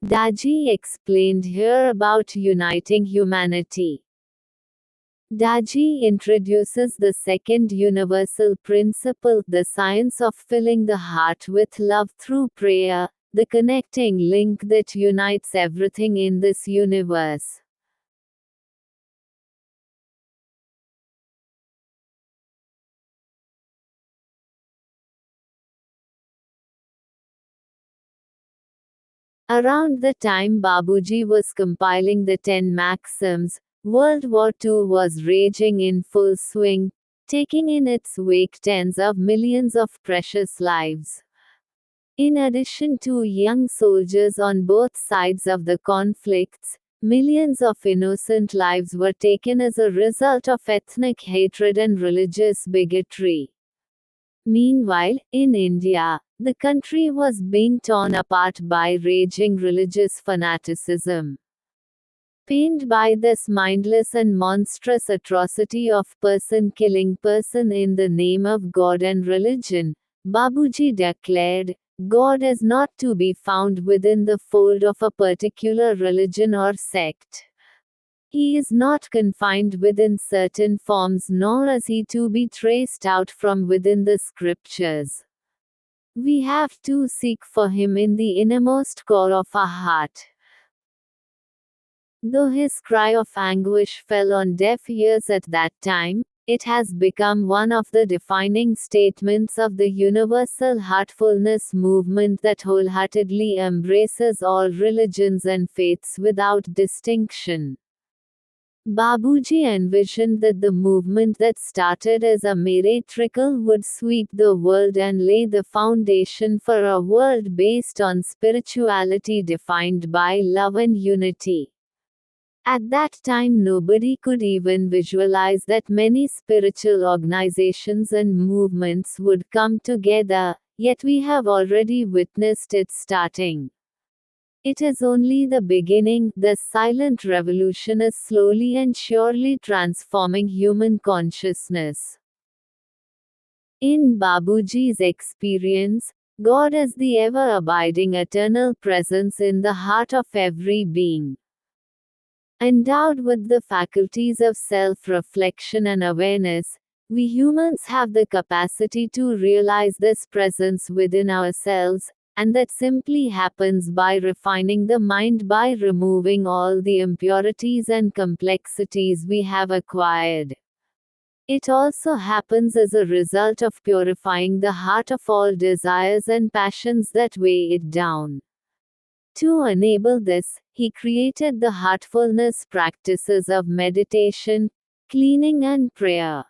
Daaji explained here about uniting humanity. Daaji introduces the second universal principle, the science of filling the heart with love through prayer, the connecting link that unites everything in this universe. Around the time Babuji was compiling the 10 Maxims, World War II was raging in full swing, taking in its wake tens of millions of precious lives. In addition to young soldiers on both sides of the conflicts, millions of innocent lives were taken as a result of ethnic hatred and religious bigotry. Meanwhile, in India, the country was being torn apart by raging religious fanaticism. Pained by this mindless and monstrous atrocity of person killing person in the name of God and religion, Babuji declared, God is not to be found within the fold of a particular religion or sect. He is not confined within certain forms, nor is he to be traced out from within the scriptures. We have to seek for him in the innermost core of our heart. Though his cry of anguish fell on deaf ears at that time, it has become one of the defining statements of the universal heartfulness movement that wholeheartedly embraces all religions and faiths without distinction. Babuji envisioned that the movement that started as a mere trickle would sweep the world and lay the foundation for a world based on spirituality defined by love and unity. At that time, nobody could even visualize that many spiritual organizations and movements would come together, yet we have already witnessed it starting. It is only the beginning. The silent revolution is slowly and surely transforming human consciousness. In Babuji's experience, God is the ever abiding eternal presence in the heart of every being. Endowed with the faculties of self-reflection and awareness, we humans have the capacity to realize this presence within ourselves, and that simply happens by refining the mind, by removing all the impurities and complexities we have acquired. It also happens as a result of purifying the heart of all desires and passions that weigh it down. To enable this, he created the heartfulness practices of meditation, cleaning, and prayer.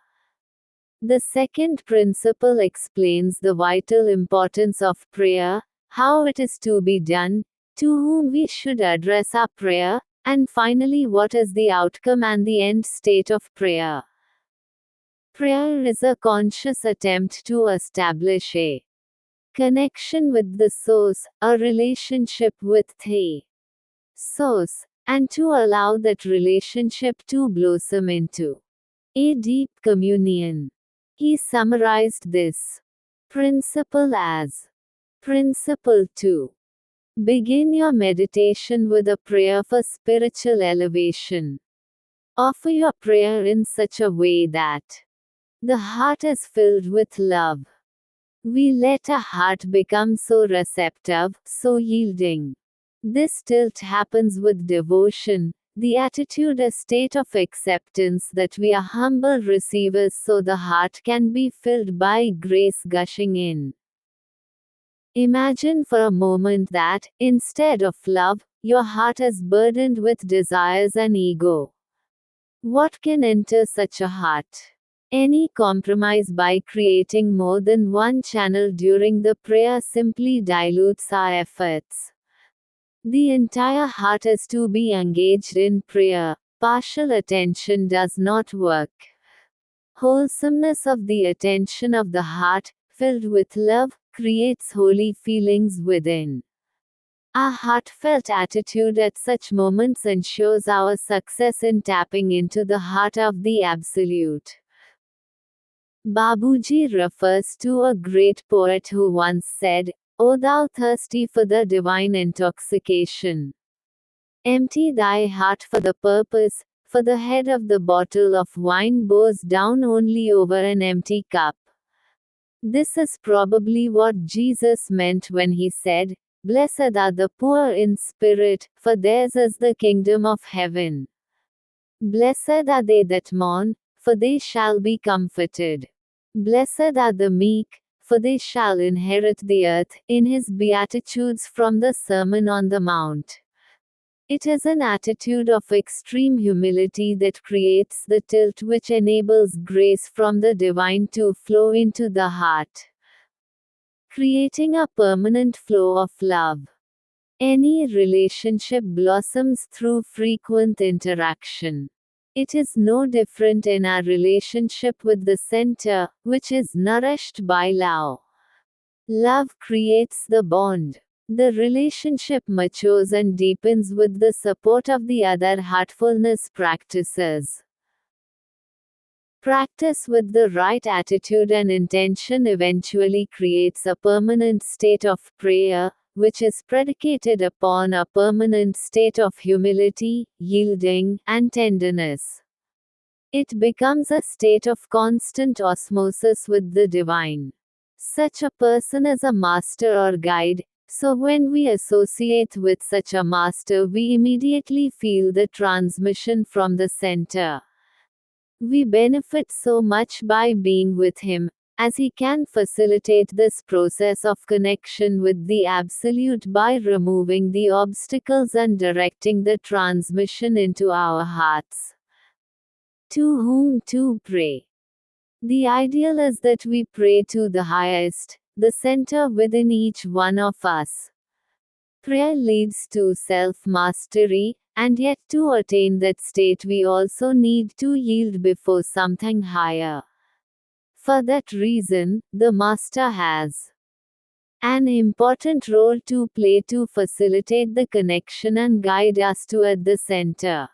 The second principle explains the vital importance of prayer, how it is to be done, to whom we should address our prayer, and finally what is the outcome and the end state of prayer. Prayer is a conscious attempt to establish a connection with the source, a relationship with the source, and to allow that relationship to blossom into a deep communion. He summarized this principle as Principle 2. Begin your meditation with a prayer for spiritual elevation. Offer your prayer in such a way that the heart is filled with love. We let our heart become so receptive, so yielding. This tilt happens with devotion, the attitude, a state of acceptance that we are humble receivers so the heart can be filled by grace gushing in. Imagine for a moment that, instead of love, your heart is burdened with desires and ego. What can enter such a heart? Any compromise by creating more than one channel during the prayer simply dilutes our efforts. The entire heart is to be engaged in prayer. Partial attention does not work. Wholesomeness of the attention of the heart, filled with love, creates holy feelings within. Our heartfelt attitude at such moments ensures our success in tapping into the heart of the Absolute. Babuji refers to a great poet who once said, O thou thirsty for the divine intoxication. Empty thy heart for the purpose, for the head of the bottle of wine bows down only over an empty cup. This is probably what Jesus meant when he said, Blessed are the poor in spirit, for theirs is the kingdom of heaven. Blessed are they that mourn, for they shall be comforted. Blessed are the meek, for they shall inherit the earth, in his Beatitudes from the Sermon on the Mount. It is an attitude of extreme humility that creates the tilt which enables grace from the divine to flow into the heart, creating a permanent flow of love. Any relationship blossoms through frequent interaction. It is no different in our relationship with the center, which is nourished by love. Love creates the bond. The relationship matures and deepens with the support of the other heartfulness practices. Practice with the right attitude and intention eventually creates a permanent state of prayer, which is predicated upon a permanent state of humility, yielding, and tenderness. It becomes a state of constant osmosis with the divine. Such a person is a master or guide, so when we associate with such a master, we immediately feel the transmission from the center. We benefit so much by being with him, as he can facilitate this process of connection with the Absolute by removing the obstacles and directing the transmission into our hearts. To whom to pray? The ideal is that we pray to the highest, the center within each one of us. Prayer leads to self-mastery, and yet to attain that state we also need to yield before something higher. For that reason, the Master has an important role to play to facilitate the connection and guide us toward the center.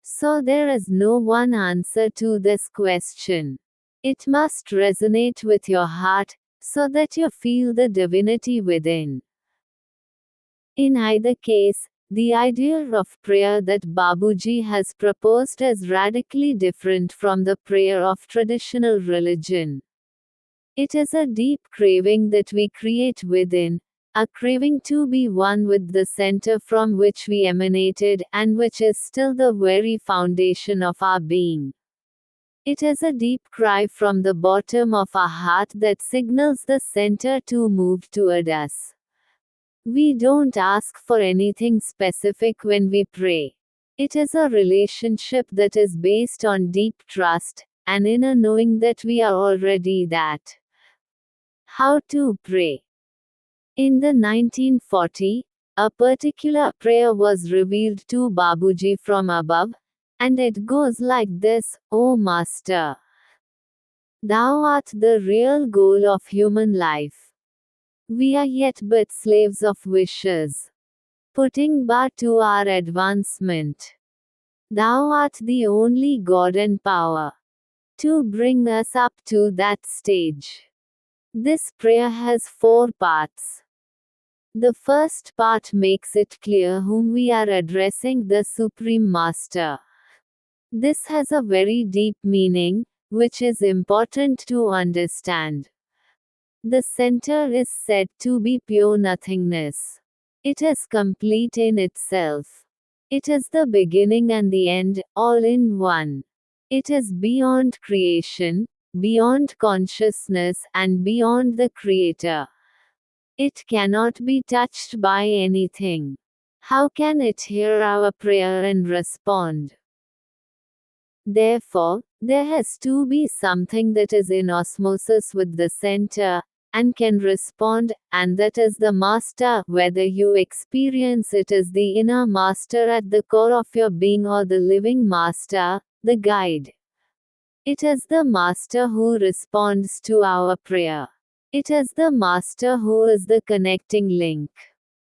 So there is no one answer to this question. It must resonate with your heart, so that you feel the divinity within. In either case, the idea of prayer that Babuji has proposed is radically different from the prayer of traditional religion. It is a deep craving that we create within, a craving to be one with the center from which we emanated and which is still the very foundation of our being. It is a deep cry from the bottom of our heart that signals the center to move toward us. We don't ask for anything specific when we pray. It is a relationship that is based on deep trust, and inner knowing that we are already that. How to pray? In the 1940, a particular prayer was revealed to Babuji from above, and it goes like this: O Master, Thou art the real goal of human life. We are yet but slaves of wishes, putting bar to our advancement. Thou art the only God and power to bring us up to that stage. This prayer has 4 parts. The first part makes it clear whom we are addressing, the Supreme Master. This has a very deep meaning, which is important to understand. The center is said to be pure nothingness. It is complete in itself. It is the beginning and the end, all in one. It is beyond creation, beyond consciousness, and beyond the Creator. It cannot be touched by anything. How can it hear our prayer and respond? Therefore, there has to be something that is in osmosis with the center, and can respond, and that is the Master, whether you experience it as the inner Master at the core of your being or the living Master, the guide. It is the Master who responds to our prayer. It is the Master who is the connecting link.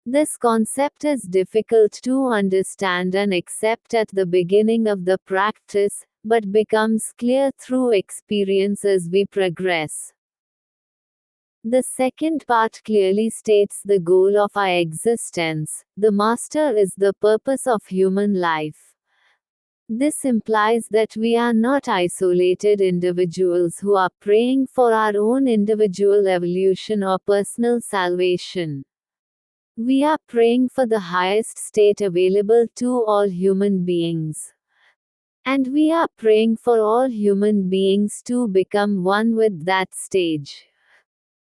This concept is difficult to understand and accept at the beginning of the practice, but becomes clear through experience as we progress. The second part clearly states the goal of our existence. The Master is the purpose of human life. This implies that we are not isolated individuals who are praying for our own individual evolution or personal salvation. We are praying for the highest state available to all human beings. And we are praying for all human beings to become one with that stage.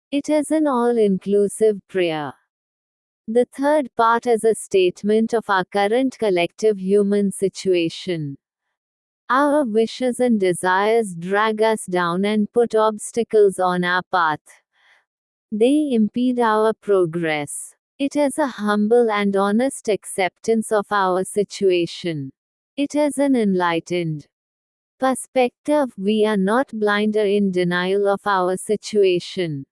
It is an all-inclusive prayer. The third part is a statement of our current collective human situation. Our wishes and desires drag us down and put obstacles on our path. They impede our progress. It is a humble and honest acceptance of our situation. It is an enlightened perspective. We are not blind or in denial of our situation.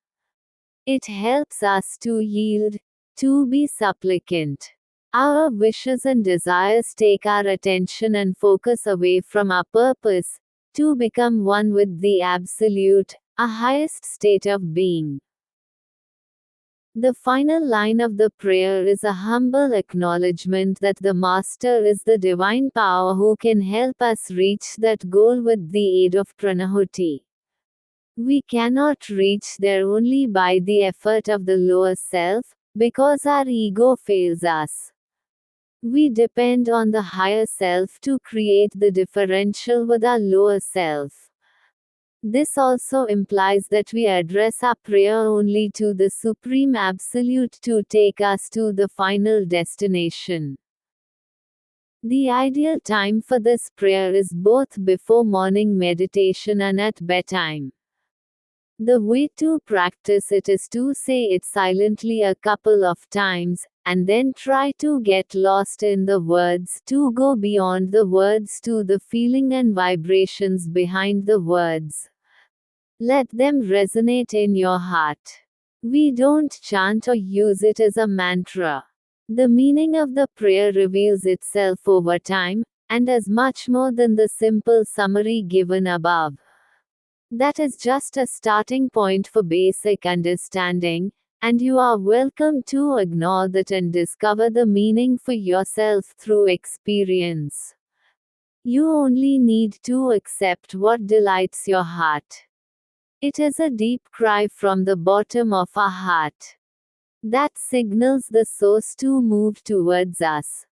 It helps us to yield, to be supplicant. Our wishes and desires take our attention and focus away from our purpose, to become one with the Absolute, our highest state of being. The final line of the prayer is a humble acknowledgement that the Master is the divine power who can help us reach that goal with the aid of Pranahuti. We cannot reach there only by the effort of the lower self, because our ego fails us. We depend on the higher self to create the differential with our lower self. This also implies that we address our prayer only to the Supreme Absolute to take us to the final destination. The ideal time for this prayer is both before morning meditation and at bedtime. The way to practice it is to say it silently a couple of times, and then try to get lost in the words, to go beyond the words to the feeling and vibrations behind the words. Let them resonate in your heart. We don't chant or use it as a mantra. The meaning of the prayer reveals itself over time, and is much more than the simple summary given above. That is just a starting point for basic understanding, and you are welcome to ignore that and discover the meaning for yourself through experience. You only need to accept what delights your heart. It is a deep cry from the bottom of our heart that signals the source to move towards us.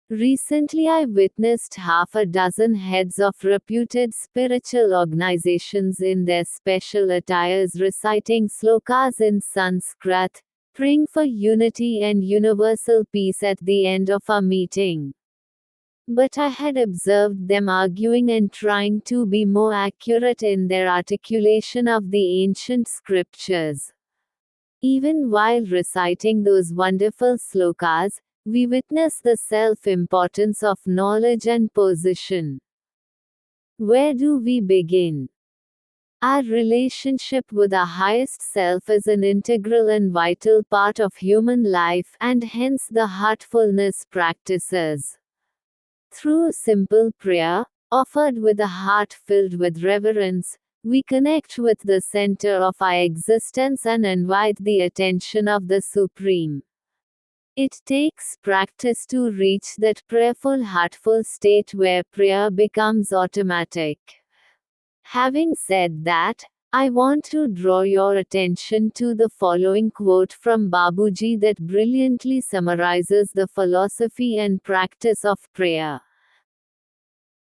Recently I witnessed half a dozen heads of reputed spiritual organizations in their special attires reciting slokas in Sanskrit, praying for unity and universal peace at the end of a meeting. But I had observed them arguing and trying to be more accurate in their articulation of the ancient scriptures. Even while reciting those wonderful slokas, we witness the self-importance of knowledge and position. Where do we begin? Our relationship with our highest self is an integral and vital part of human life, and hence the heartfulness practices. Through simple prayer, offered with a heart filled with reverence, we connect with the center of our existence and invite the attention of the Supreme. It takes practice to reach that prayerful heartful state where prayer becomes automatic. Having said that, I want to draw your attention to the following quote from Babuji that brilliantly summarizes the philosophy and practice of prayer.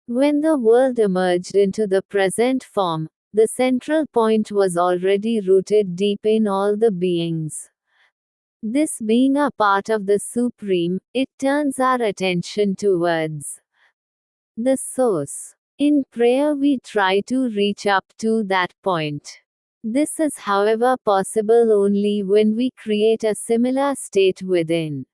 When the world emerged into the present form, the central point was already rooted deep in all the beings. This being a part of the Supreme, it turns our attention towards the source. In prayer we try to reach up to that point. This is however possible only when we create a similar state within.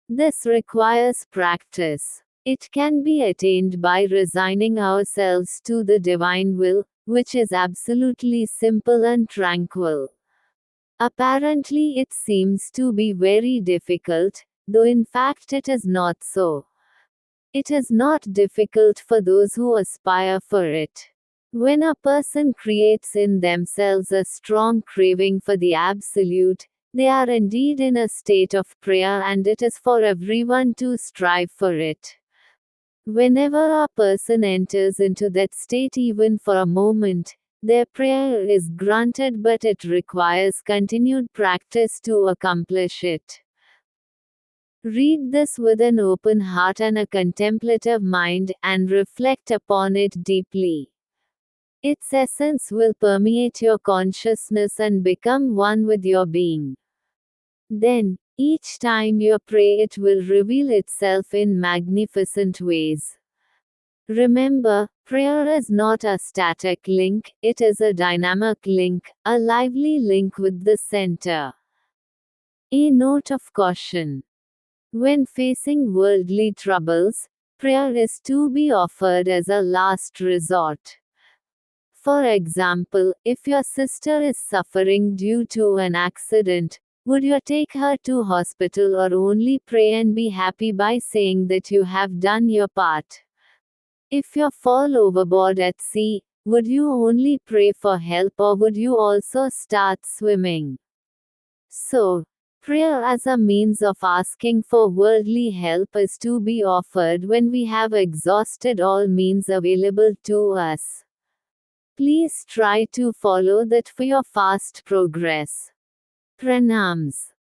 This requires practice. It can be attained by resigning ourselves to the divine will, which is absolutely simple and tranquil. Apparently it seems to be very difficult, though in fact it is not so. It is not difficult for those who aspire for it. When a person creates in themselves a strong craving for the absolute, they are indeed in a state of prayer, and it is for everyone to strive for it. Whenever a person enters into that state, even for a moment, their prayer is granted, but it requires continued practice to accomplish it. Read this with an open heart and a contemplative mind, and reflect upon it deeply. Its essence will permeate your consciousness and become one with your being. Then, each time you pray, it will reveal itself in magnificent ways. Remember, prayer is not a static link, it is a dynamic link, a lively link with the center. A note of caution. When facing worldly troubles, prayer is to be offered as a last resort. For example, if your sister is suffering due to an accident, would you take her to hospital or only pray and be happy by saying that you have done your part? If you fall overboard at sea, would you only pray for help or would you also start swimming? So, prayer as a means of asking for worldly help is to be offered when we have exhausted all means available to us. Please try to follow that for your fast progress. Pranams.